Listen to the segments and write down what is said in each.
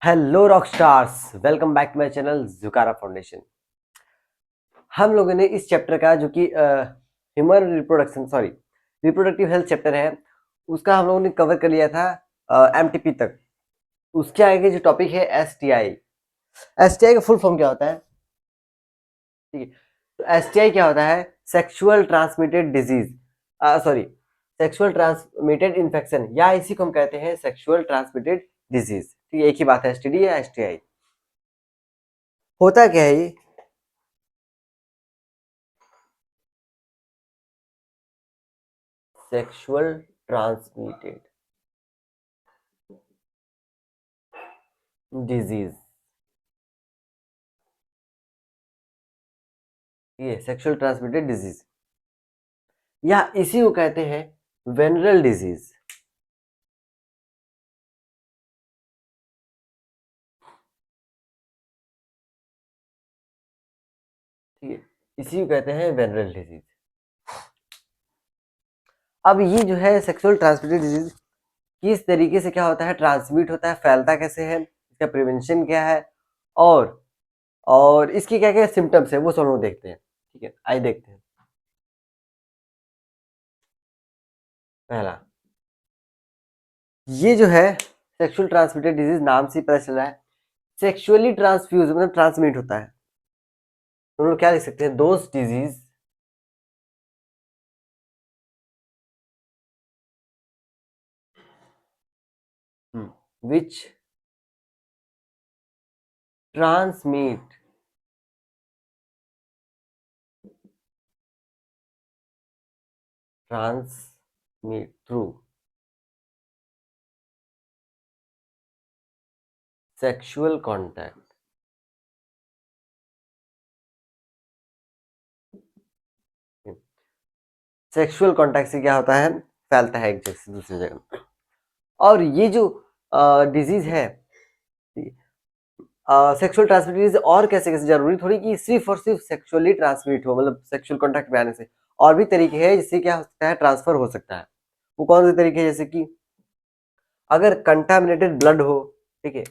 Hello rock stars, welcome back to my channel Jukara foundation. हम लोगों ने इस चैप्टर का जो कि ह्यूमन रिप्रोडक्टिव हेल्थ चैप्टर है, उसका हम लोगों ने कवर कर लिया था एमटीपी तक। उसके आगे जो टॉपिक है एसटीआई। एसटीआई का फुल फॉर्म क्या होता है? ठीक है, तो एसटीआई क्या होता है? Sexual transmitted disease, sorry, sexual transmitted infection, या इसी को हम कहते हैं सेक्सुअल ट्रांसमिटेड डिजीज। ठीक है, एक ही बात है, एसटीडी या एसटीआई। होता क्या है ये? सेक्सुअल ट्रांसमिटेड डिजीज, ये सेक्सुअल ट्रांसमिटेड डिजीज, या इसी को कहते हैं वेनरल डिजीज। ठीक है, इसी को कहते हैं वेनरल डिजीज। अब ये जो है सेक्सुअल ट्रांसमिटेड डिजीज किस तरीके से क्या होता है, ट्रांसमिट होता है, फैलता कैसे है, इसका प्रिवेंशन क्या है, और इसके क्या क्या सिम्टम्स है, वो सब लोग देखते हैं। ठीक है, आइए देखते हैं। पहला, ये जो है सेक्सुअल ट्रांसमिटेड डिजीज, नाम से ही पता चल रहा है सेक्सुअली ट्रांसफ्यूज, मतलब ट्रांसमिट होता है। तो हम लोग क्या लिख सकते हैं? Those disease which transmit through sexual contact। Sexual contact से क्या होता है? फैलता है एक जगह से दूसरी जगह। और ये जो डिजीज है, सेक्सुअल ट्रांसमिटेड डिजीज, और कैसे कैसे, जरूरी थोड़ी कि सिर्फ और सिर्फ सेक्सुअली ट्रांसमिट हो, मतलब सेक्सुअल कांटेक्ट में आने से। और भी तरीके हैं जिससे क्या हो सकता है, ट्रांसफर हो सकता है। वो कौन से तरीके हैं? जैसे कि अगर कंटामिनेटेड ब्लड हो, ठीक है,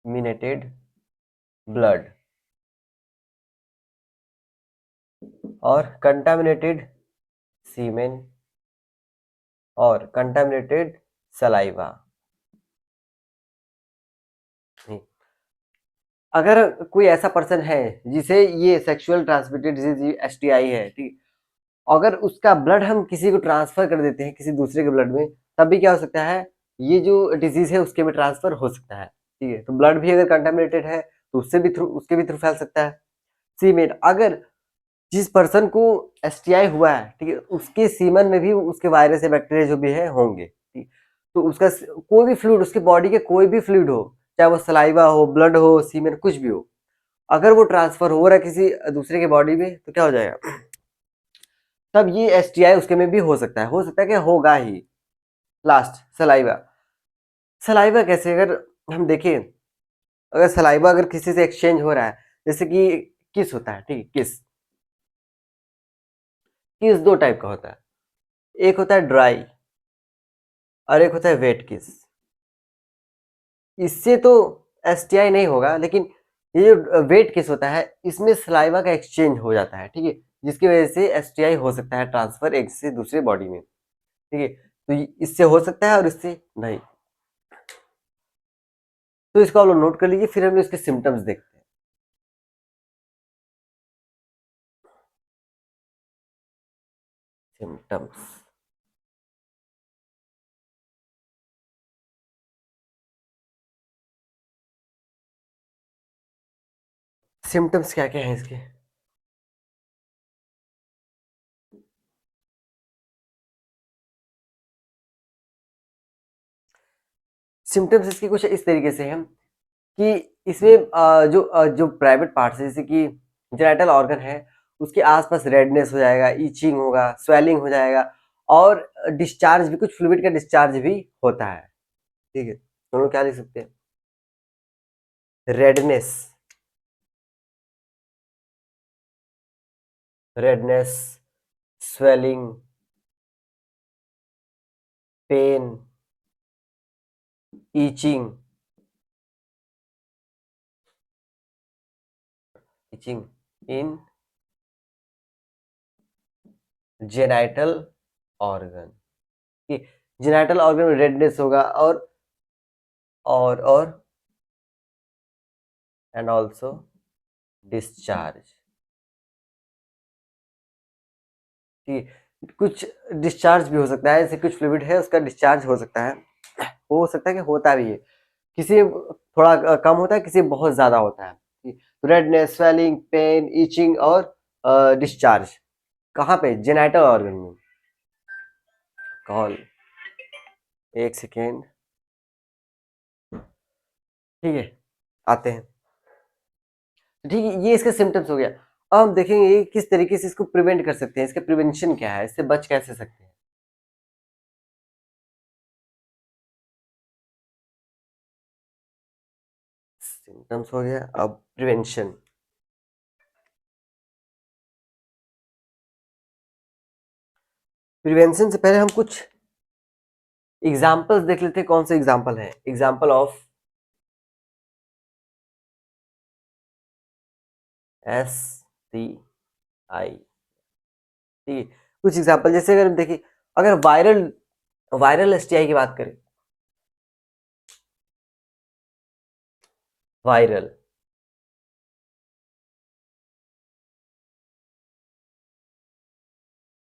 मिनेटेड ब्लड और कंटामिनेटेड सीमेन और कंटामिनेटेड सलाइवा। अगर कोई ऐसा पर्सन है जिसे ये सेक्सुअल ट्रांसमिटेड डिजीज एसटीआई है, ठीक, अगर उसका ब्लड हम किसी को ट्रांसफर कर देते हैं किसी दूसरे के ब्लड में, तब भी क्या हो सकता है, ये जो डिजीज है उसके में ट्रांसफर हो सकता है। ठीक है, तो ब्लड भी अगर कंटामिनेटेड है तो उसके भी थ्रू फैल सकता है। सीमेन, अगर जिस पर्सन को एसटीआई हुआ है, ठीक है, उसके सीमन में भी उसके वायरस या बैक्टीरिया जो भी है होंगे, ठीक, तो उसका कोई भी फ्लूइड, उसके बॉडी के कोई भी फ्लूइड हो, चाहे वो सलाइवा हो, ब्लड हो, सीमेन, कुछ भी हो, अगर वो ट्रांसफर हो रहा है किसी दूसरे के बॉडी में, तो क्या हो जाएगा? तब ये एसटीआई उसके में भी हो सकता है, कि होगा ही। Last, saliva. सलाइवा कैसे? अगर हम देखें, अगर सलाइवा अगर किसी से एक्सचेंज हो रहा है, जैसे कि किस होता है, ठीक है, किस, दो टाइप का होता है। एक होता है ड्राई और एक होता है वेट किस। इससे तो एसटीआई नहीं होगा, लेकिन ये जो वेट किस होता है, इसमें सलाइवा का एक्सचेंज हो जाता है, ठीक है, जिसकी वजह से एसटीआई हो सकता है, ट्रांसफर एक से दूसरे बॉडी में। ठीक है, तो इससे हो सकता है और इससे नहीं। तो इसको आप लोग नोट कर लीजिए, फिर हम इसके सिम्टम्स देखते हैं। सिम्टम्स, सिम्टम्स क्या क्या है इसके? सिम्टम्स इसके कुछ इस तरीके से हैं कि इसमें जो प्राइवेट पार्ट्स है, जैसे कि जेनिटल ऑर्गन है, उसके आसपास रेडनेस हो जाएगा, ईचिंग होगा, स्वेलिंग हो जाएगा, और डिस्चार्ज भी, कुछ फ्लूइड का डिस्चार्ज भी होता है। ठीक है, तो हम लोग क्या लिख सकते हैं? Redness, redness, swelling, pain, itching in genital organ, genital organ में रेडनेस होगा और एंड ऑल्सो डिस्चार्ज, कि कुछ डिस्चार्ज भी हो सकता है, जैसे कुछ फ्लूइड है उसका डिस्चार्ज हो सकता है, हो सकता है कि होता भी है, किसी थोड़ा कम होता है, किसी बहुत ज्यादा होता है। रेडनेस, स्वेलिंग, पेन, ईचिंग और डिस्चार्ज कहाँ पे? जेनाइटल ऑर्गन में। कॉल, एक सेकेंड, ठीक है, आते हैं। ठीक है, ये इसके सिम्टम्स हो गया। अब हम देखेंगे किस तरीके से इसको प्रिवेंट कर सकते हैं, इसका प्रिवेंशन क्या है, इससे बच कैसे सकते हैं। सिम्टम्स हो गया, अब प्रिवेंशन। प्रिवेंशन से पहले हम कुछ एग्जाम्पल्स देख लेते हैं, कौन से एग्जाम्पल है। एग्जाम्पल ऑफ STI, ठीक है, कुछ एग्जाम्पल जैसे अगर देखिए, अगर वायरल STI की बात करें, वायरल,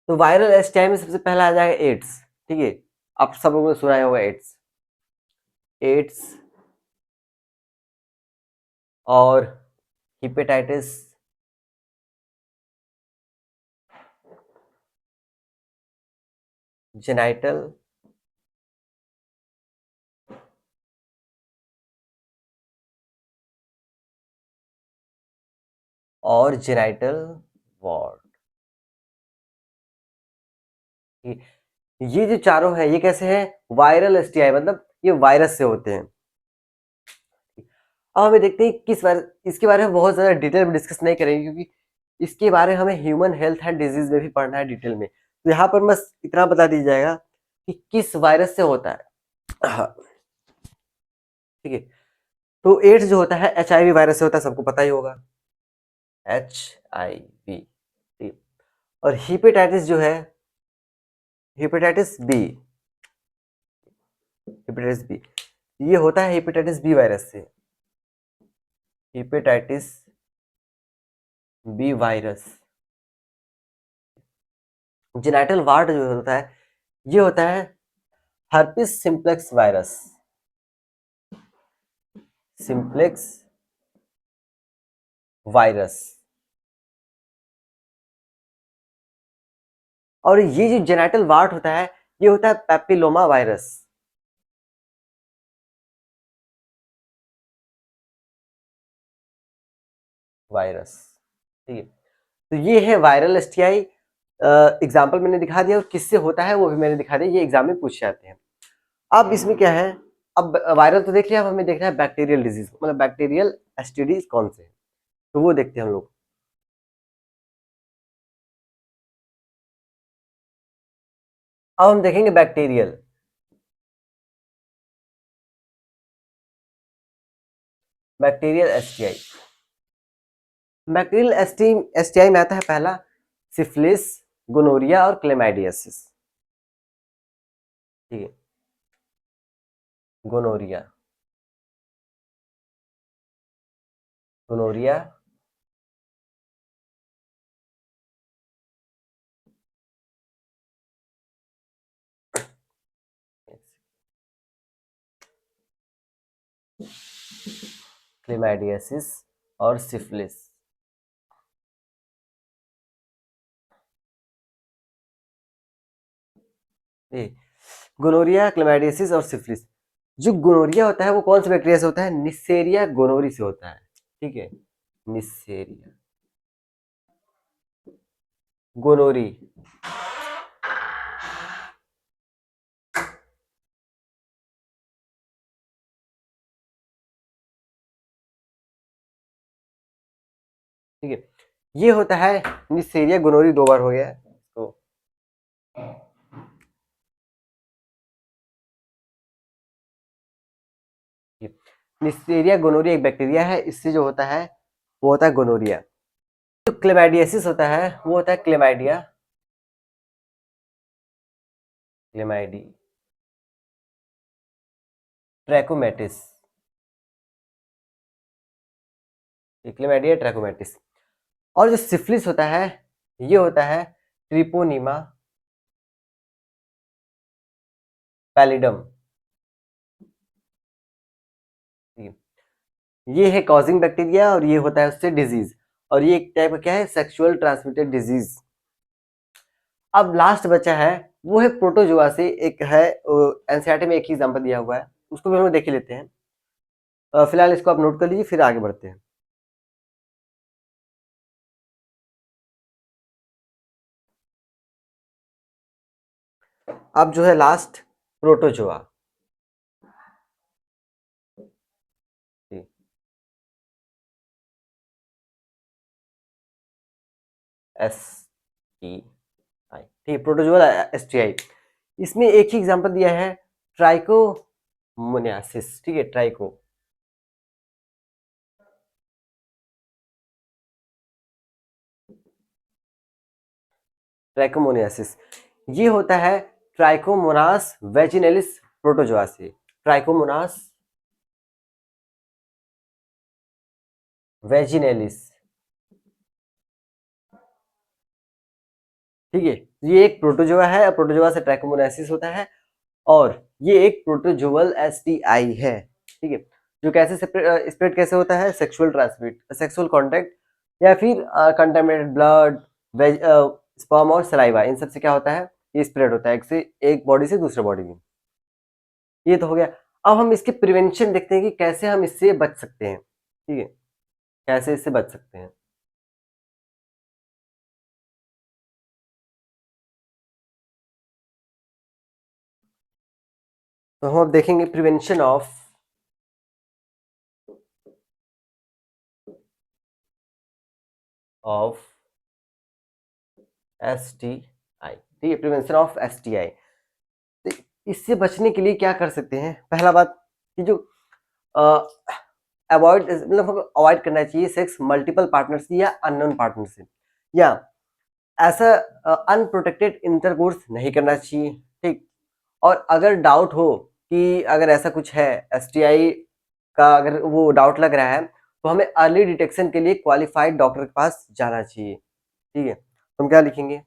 तो वायरल STI में सबसे पहला आ जाएगा एड्स, ठीक है, आप सब लोगों ने सुना ही होगा एड्स, एड्स और हिपेटाइटिस, जेनाइटल और जेनाइटल वॉर्ड। ये जो चारों है ये कैसे हैं? वायरल STI, मतलब ये वायरस से होते हैं। अब हमें देखते हैं किस बारे, इसके बारे में बहुत ज्यादा डिटेल में डिस्कस नहीं करेंगे, क्योंकि इसके बारे में हमें ह्यूमन हेल्थ एंड डिजीज में भी पढ़ना है डिटेल में। तो यहाँ पर बस इतना बता दिया जाएगा कि किस वायरस से होता है। हाँ, ठीक है, तो एड्स जो होता है HIV वायरस से होता है, सबको पता ही होगा, HIV, ठीक। और हिपेटाइटिस जो है, हेपेटाइटिस बी, हेपेटाइटिस बी, ये होता है हेपेटाइटिस बी वायरस से, hepatitis B virus. Genital wart जो होता है, ये होता है herpes simplex virus, simplex virus. और ये जो जेनाइटल वार्ड होता है, ये होता है पैपिलोमा वायरस, वायरस, ठीक है। तो ये है वायरल STI, एग्जाम्पल मैंने दिखा दिया, और किससे होता है वो भी मैंने दिखा दिया, ये एग्जाम में पूछ जाते हैं। अब इसमें क्या है, अब वायरल तो देख लिया, अब हमें देखना है बैक्टीरियल डिजीज, मतलब बैक्टीरियल STDs कौन से हैं, तो वो देखते हैं हम लोग। अब हम देखेंगे bacterial, bacterial STI। Bacterial STI में आता है पहला सिफिलिस, गोनोरिया और क्लेमाइडियासिस, ठीक है, गोनोरिया, गोनोरिया, क्लेमाइडियासिस और सिफिलिस। गोनोरिया, क्लेमाइडियासिस और सिफिलिस। जो गोनोरिया होता है वो कौन से बैक्टीरिया से होता है? निसेरिया गोनोरी से होता है, ठीक है, निसेरिया गोनोरी, ठीक है, ये होता है निसेरिया गोनोरी, दो बार हो गया है तो निस्टेरिया गोनोरिया एक बैक्टीरिया है, इससे जो होता है वो होता है गोनोरिया। जो क्लेमाइडियासिस होता है वो होता है क्लेमाइडिया, क्लेमाइडी ट्रैकोमैटिस, क्लेमाइडिया ट्रैकोमैटिस। और जो सिफिलिस होता है ये होता है ट्रिपोनीमा पैलिडम। ये है कॉजिंग बैक्टीरिया और ये होता है उससे डिजीज, और ये एक टाइप का क्या है, सेक्सुअल ट्रांसमिटेड डिजीज। अब लास्ट बचा है वो है प्रोटोजोआ से, एक है एनसीईआरटी में एक ही एग्जांपल दिया हुआ है, उसको भी हम लोग देख ही लेते हैं। फिलहाल इसको आप नोट कर लीजिए, फिर आगे बढ़ते हैं। अब जो है last protozoa. S T I, ठीक है, प्रोटोजोआ एसटीआई। इसमें एक ही एग्जांपल दिया है, ट्राइकोमोनियासिस, ठीक है, ट्राइकोमोनियासिस। ये होता है ट्राइकोमोनास वेजिनेलिस प्रोटोजोआ से, ट्राइकोमोनास वेजिनेलिस, ठीक है। ये एक प्रोटोजोआ है, प्रोटोजोआ से ट्राइकोमोनासिस होता है, और ये एक प्रोटोजोअल एसटीआई है, ठीक है। जो कैसे स्प्रेड कैसे होता है, सेक्सुअल ट्रांसमिट, सेक्सुअल कांटेक्ट, या फिर कंटामिनेटेड ब्लड, वेज, स्पर्म और सलाइवा, इन सब से क्या होता है, ये स्प्रेड होता है एक से एक बॉडी से दूसरे बॉडी में। ये तो हो गया। अब हम इसके प्रिवेंशन देखते हैं कि कैसे हम इससे बच सकते हैं, ठीक है, कैसे इससे बच सकते हैं। तो हम अब देखेंगे prevention of S T I, ठीक है, prevention of S T I. इससे बचने के लिए क्या कर सकते हैं, पहला बात कि जो अवॉइड, मतलब हमको अवॉइड करना चाहिए सेक्स मल्टीपल पार्टनर से या अननोन पार्टनर से, या ऐसा अनप्रोटेक्टेड इंटरकोर्स नहीं करना चाहिए, ठीक। और अगर डाउट हो कि अगर ऐसा कुछ है, एसटीआई का अगर वो डाउट लग रहा है, तो हमें अर्ली डिटेक्शन के लिए क्वालिफाइड डॉक्टर के पास जाना चाहिए, ठीक है। तो हम क्या लिखेंगे,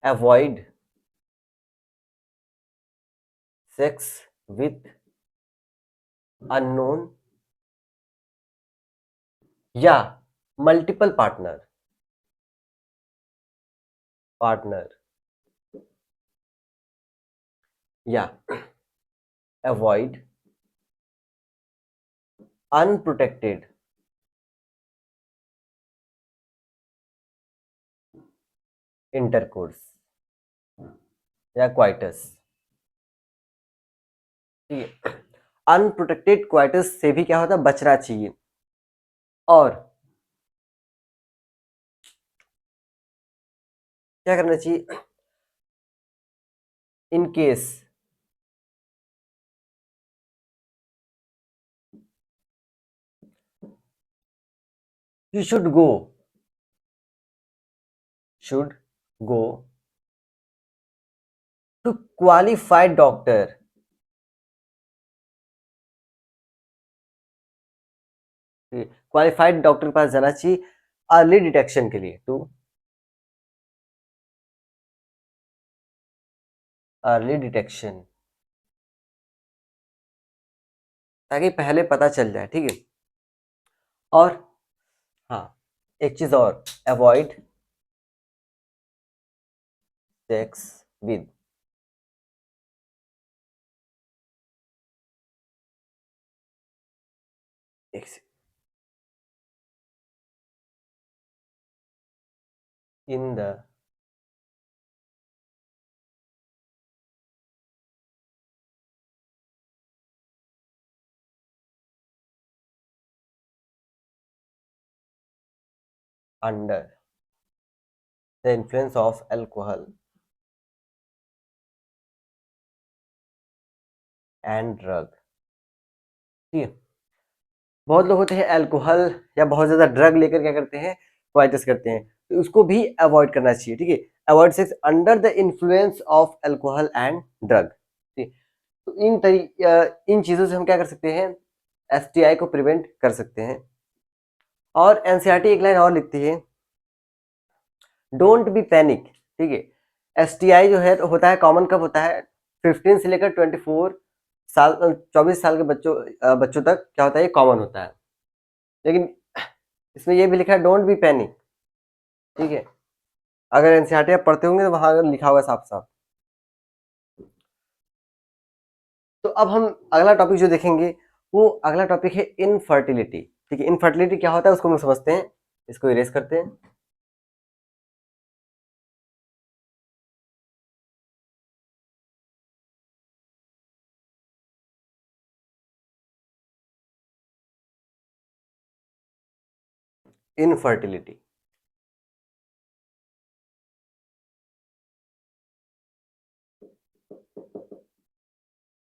अवॉइड सेक्स विथ अननोन या मल्टीपल पार्टनर, या अवॉइड अनप्रोटेक्टेड इंटरकोर्स या क्वाइटस, ठीक है। अनप्रोटेक्टेड क्वाइटस से भी क्या होता है, बचना चाहिए। और क्या करना चाहिए, in case you should go to qualified doctor, qualified doctor के पास जाना चाहिए अर्ली डिटेक्शन के लिए, टू अर्ली डिटेक्शन, ताकि पहले पता चल जाए, ठीक है। और हाँ, एक चीज और, avoid sex with in the under the influence of alcohol and drug. ठीक है, बहुत लोग होते हैं अल्कोहल या बहुत ज्यादा ड्रग लेकर क्या करते हैं, कोइटस करते हैं, तो उसको भी अवॉइड करना चाहिए। ठीक है, avoid sex under the influence of alcohol and drug. ठीक, तो इन चीजों से हम क्या कर सकते हैं, एसटीआई को प्रिवेंट कर सकते हैं। और एनसीईआरटी एक लाइन और लिखती है, डोंट बी पैनिक। ठीक है, एसटीआई जो है तो होता है कॉमन कब होता है, 15 से लेकर 24 साल, 24 साल के बच्चों तक क्या होता है, ये कॉमन होता है। लेकिन इसमें ये भी लिखा है डोंट बी पैनिक। ठीक है, अगर एनसीईआरटी आप पढ़ते होंगे तो वहां अगर लिखा होगा साफ साफ। तो अब हम अगला टॉपिक जो देखेंगे, वो अगला टॉपिक है इनफर्टिलिटी। ठीक है, इनफर्टिलिटी क्या होता है उसको हम समझते हैं, इसको इरेज करते हैं। इनफर्टिलिटी,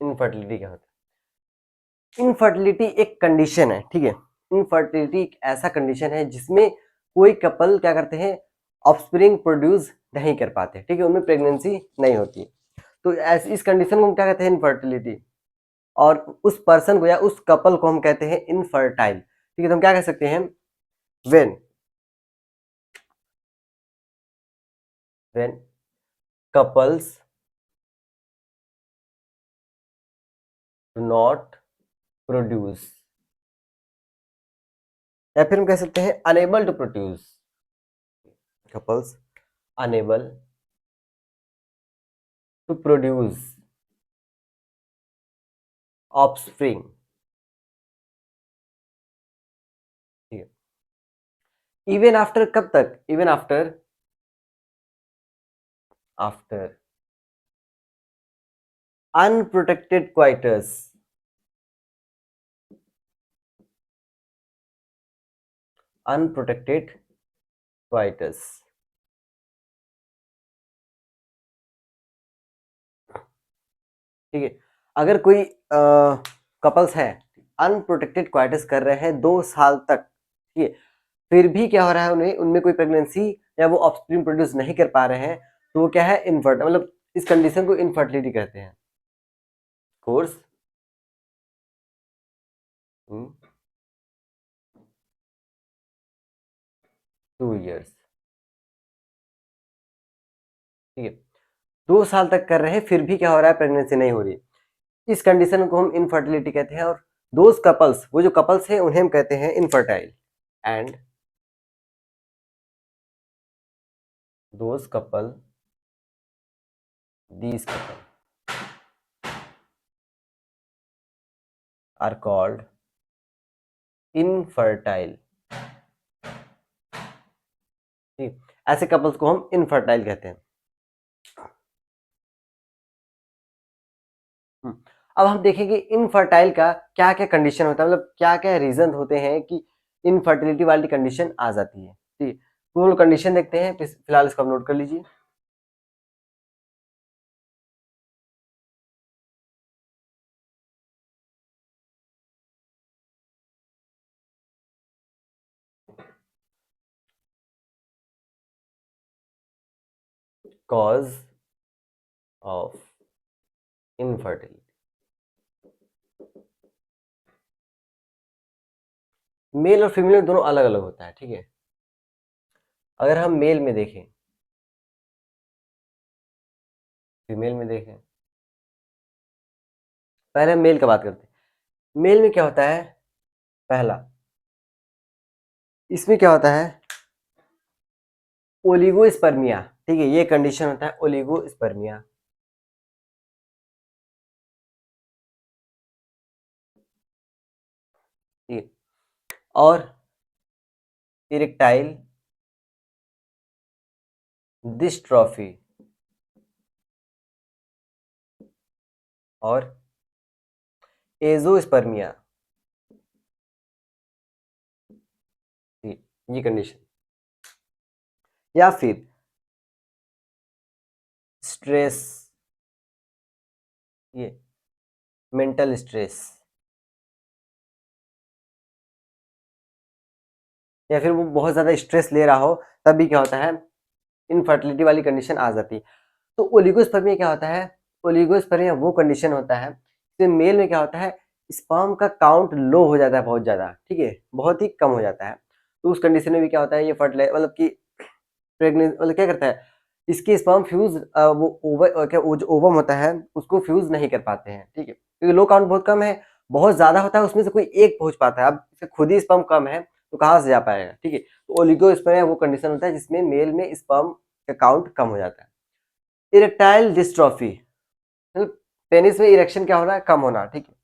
इनफर्टिलिटी क्या होता है, इनफर्टिलिटी एक कंडीशन है। ठीक है, इनफर्टिलिटी एक ऐसा कंडीशन है जिसमें कोई कपल क्या करते हैं, ऑफस्प्रिंग प्रोड्यूस नहीं कर पाते। ठीक है, उनमें प्रेगनेंसी नहीं होती। तो इस कंडीशन को हम क्या कहते हैं, इनफर्टिलिटी। और उस पर्सन को या उस कपल को हम कहते हैं इनफर्टाइल। ठीक है, तो हम क्या कह सकते हैं, when when couples do not produce, या फिर हम कह सकते हैं unable to produce, couples unable to produce offspring. ठीक है, इवन आफ्टर, कब तक, even after, after unprotected coitus, unprotected coitus. ठीक है, अगर कोई कपल्स है अनप्रोटेक्टेड क्वाइटस कर रहे हैं 2 साल तक, ठीक है, फिर भी क्या हो रहा है, उन्हें उनमें कोई प्रेगनेंसी या वो ऑफस्प्रिंग प्रोड्यूस नहीं कर पा रहे हैं, तो वो क्या है, इनफर्ट, मतलब इस कंडीशन को इनफर्टिलिटी कहते हैं। Course 2 years। ठीक है, 2 साल तक कर रहे हैं फिर भी क्या हो रहा है, प्रेगनेंसी नहीं हो रही, इस कंडीशन को हम इनफर्टिलिटी कहते हैं। और दोज कपल्स, वो जो कपल्स हैं उन्हें हम कहते हैं infertile. And those couple, these couple are called infertile. ठीक, ऐसे कपल्स को हम इनफर्टाइल कहते हैं। अब हम देखेंगे इनफर्टाइल का क्या क्या कंडीशन होता है, मतलब क्या क्या रीजन होते हैं कि इनफर्टिलिटी वाली कंडीशन आ जाती है। ठीक, वो कंडीशन देखते हैं, फिलहाल इसको आप नोट कर लीजिए। कॉज ऑफ इनफर्टिलिटी, मेल और फीमेल दोनों अलग अलग होता है। ठीक है, अगर हम मेल में देखें, फीमेल में देखें, पहले हम मेल का बात करते हैं। मेल में क्या होता है, पहला, इसमें क्या होता है, ओलिगोस्पर्मिया। ठीक है, ये कंडीशन होता है ओलिगोस्पर्मिया। ठीक, और इरेक्टाइल डिस्ट्रॉफी और एजोस्पर्मिया। ये कंडीशन, या फिर स्ट्रेस, ये मेंटल स्ट्रेस, या फिर वो बहुत ज्यादा स्ट्रेस ले रहा हो, तब भी क्या होता है, इनफर्टिलिटी वाली कंडीशन आ जाती है। तो ओलिगोस्पर्मिया क्या होता है, ओलिगोस्पर्मिया वो कंडीशन होता है जिसमें मेल में क्या होता है, स्पर्म का काउंट लो हो जाता है बहुत ज्यादा, ठीक है, बहुत ही कम हो जाता है। तो उस कंडीशन में भी क्या होता है, ये फर्टिलाइज मतलब कि प्रेग्नेंट मतलब क्या करता है, इसके स्पर्म फ्यूज वो ओवर क्या वो जो ओवम होता है उसको फ्यूज नहीं कर पाते हैं, ठीक है, क्योंकि लो काउंट बहुत कम है, बहुत ज्यादा होता है उसमें से कोई एक पहुंच पाता है, अब इसका खुद ही स्पर्म कम है तो कहाँ से जा पाएगा, ठीक है। तो ओलिगोस्पर्मिया वो कंडीशन होता है जिसमें मेल में स्पर्म का काउंट कम हो जाता है। इरेक्टाइल डिस्ट्रॉफी, मतलब पेनिस में इरेक्शन क्या होना, कम होना, ठीक है।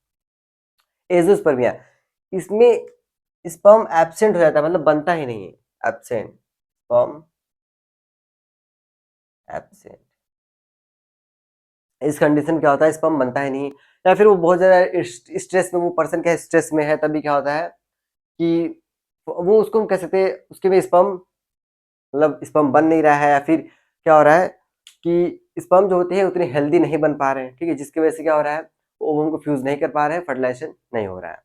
एजोस्पर्मिया, इसमें स्पर्म एब्सेंट हो जाता है, मतलब बनता ही नहीं है, एब्सेंट, स्पर्म एब्सेंट। इस कंडीशन क्या होता है, स्पर्म बनता ही नहीं, या फिर वो बहुत ज्यादा स्ट्रेस में, वो पर्सन क्या स्ट्रेस में है, तभी क्या होता है कि वो उसको हम कह सकते हैं उसके में स्पर्म मतलब स्पर्म बन नहीं रहा है, या फिर क्या हो रहा है कि स्पर्म जो होते हैं उतने हेल्दी नहीं बन पा रहे हैं, ठीक है, जिसकी वजह से क्या हो रहा है, ओवम को फ्यूज नहीं कर पा रहे हैं, फर्टिलाइजेशन नहीं हो रहा है,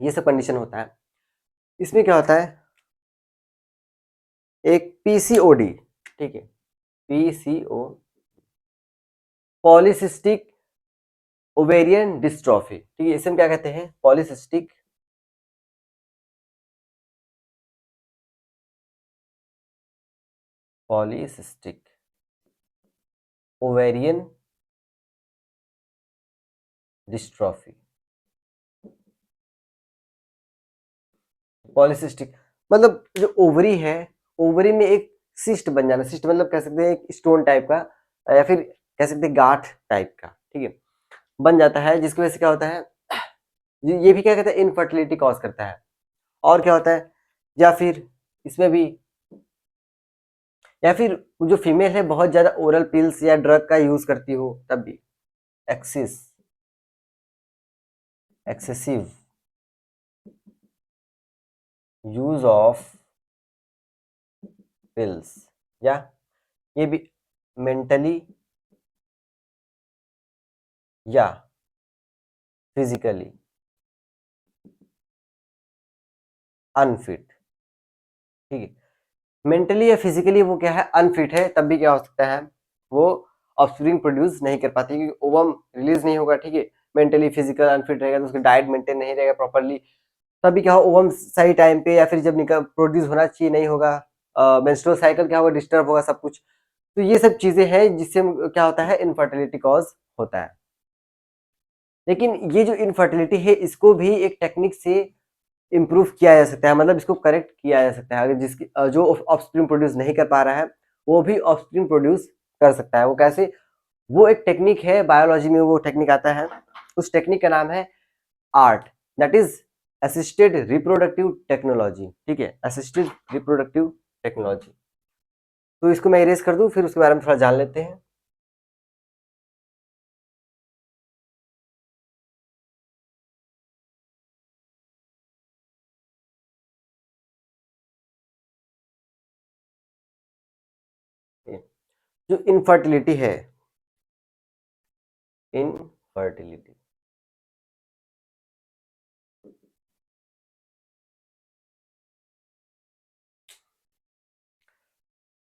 ये सब कंडीशन होता है। इसमें क्या होता है, एक पीसीओडी, ठीक है, पीसीओ, पॉलीसिस्टिक ओवेरियन डिस्ट्रॉफी, ठीक है, इसे हम क्या कहते हैं, polycystic polycystic ovarian dystrophy. Polycystic मतलब जो ओवरी है, ओवरी में एक सिस्ट बन जाना, सिस्ट मतलब कह सकते हैं एक स्टोन टाइप का, या फिर कह सकते हैं गांठ टाइप का, ठीक है, बन जाता है, जिसकी वजह से क्या होता है, ये भी क्या कहते हैं, इनफर्टिलिटी कॉज करता है। और क्या होता है, या फिर इसमें भी, या फिर जो फीमेल है बहुत ज्यादा ओरल पिल्स या ड्रग का यूज करती हो, तब भी axis excessive use of pills, या ये भी मेंटली या फिजिकली अनफिट, ठीक है, मेंटली या फिजिकली वो क्या है, अनफिट है, तब भी क्या हो सकता है, वो ऑफस्प्रिंग प्रोड्यूस नहीं कर पाती क्योंकि ओवम रिलीज नहीं होगा, ठीक है, मेंटली फिजिकल अनफिट रहेगा तो उसका डाइट मेंटेन नहीं रहेगा प्रॉपरली, तभी क्या हो, ओवम सही टाइम पे या फिर जब निकल प्रोड्यूस होना चाहिए नहीं होगा, मेंस्ट्रुअल साइकिल क्या होगा, डिस्टर्ब होगा सब कुछ। तो ये सब चीजें हैं जिससे क्या होता है, इनफर्टिलिटी कॉज होता है। लेकिन ये जो इनफर्टिलिटी है इसको भी एक टेक्निक से इम्प्रूव किया जा सकता है, मतलब इसको करेक्ट किया जा सकता है, अगर जिसकी जो ऑफस्प्रिंग प्रोड्यूस नहीं कर पा रहा है वो भी ऑफस्प्रिंग प्रोड्यूस कर सकता है। वो कैसे, वो एक टेक्निक है, बायोलॉजी में वो टेक्निक आता है, उस टेक्निक का नाम है art, that is assisted reproductive technology, ठीक है, असिस्टेड रिप्रोडक्टिव टेक्नोलॉजी। तो इसको मैं इरेज कर दूं, फिर उसके बारे में थोड़ा जान लेते हैं। जो इनफर्टिलिटी है, इनफर्टिलिटी,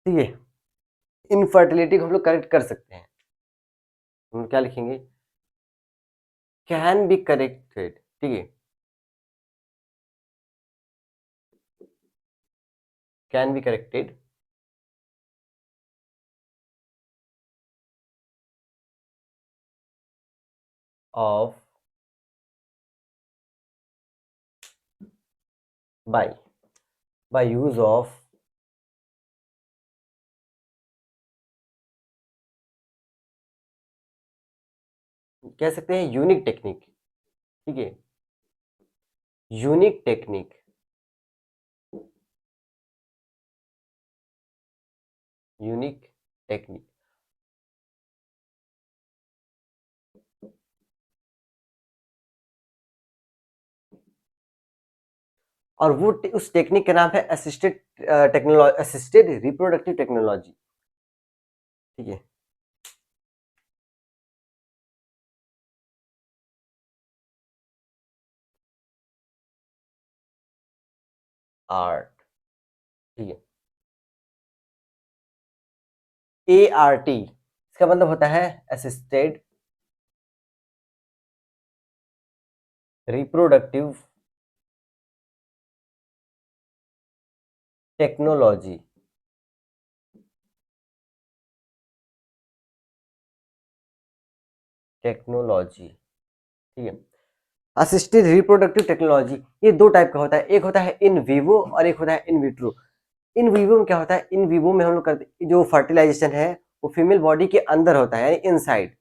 ठीक है, इनफर्टिलिटी को हम लोग करेक्ट कर सकते हैं, हम क्या लिखेंगे, कैन बी करेक्टेड, ठीक है, can be corrected of by by use of कह सकते हैं यूनिक टेक्निक, ठीक है, यूनिक टेक्निक, यूनिक टेक्निक। और वो उस टेक्निक का नाम है assisted technology, assisted reproductive technology, ठीक है। आर्ट, ठीक है। ART इसका मतलब होता है असिस्टेड रिप्रोडक्टिव टेक्नोलॉजी, टेक्नोलॉजी, ठीक है। असिस्टेड रिप्रोडक्टिव टेक्नोलॉजी ये दो टाइप का होता है, एक होता है इन विवो और एक होता है इन विट्रो। इन विवो में क्या होता है, इन विवो में हम लोग करते जो फर्टिलाइजेशन है वो फीमेल बॉडी के अंदर होता है यानी इनसाइड,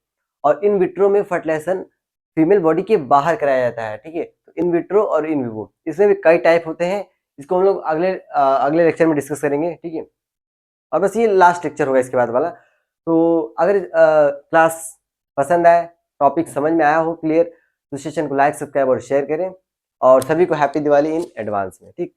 और इन विट्रो में फर्टिलाइजेशन फीमेल बॉडी के बाहर कराया जाता है, ठीक है। तो इन विट्रो और इन विवो इसमें भी कई टाइप होते हैं, इसको हम लोग अगले लेक्चर में डिस्कस करेंगे, ठीक है। और बस ये लास्ट लेक्चर होगा इसके बाद वाला। तो अगर क्लास पसंद आए, टॉपिक समझ में आया हो क्लियर, तो सेशन को लाइक सब्सक्राइब और शेयर करें, और सभी को हैप्पी दिवाली इन एडवांस में, ठीक।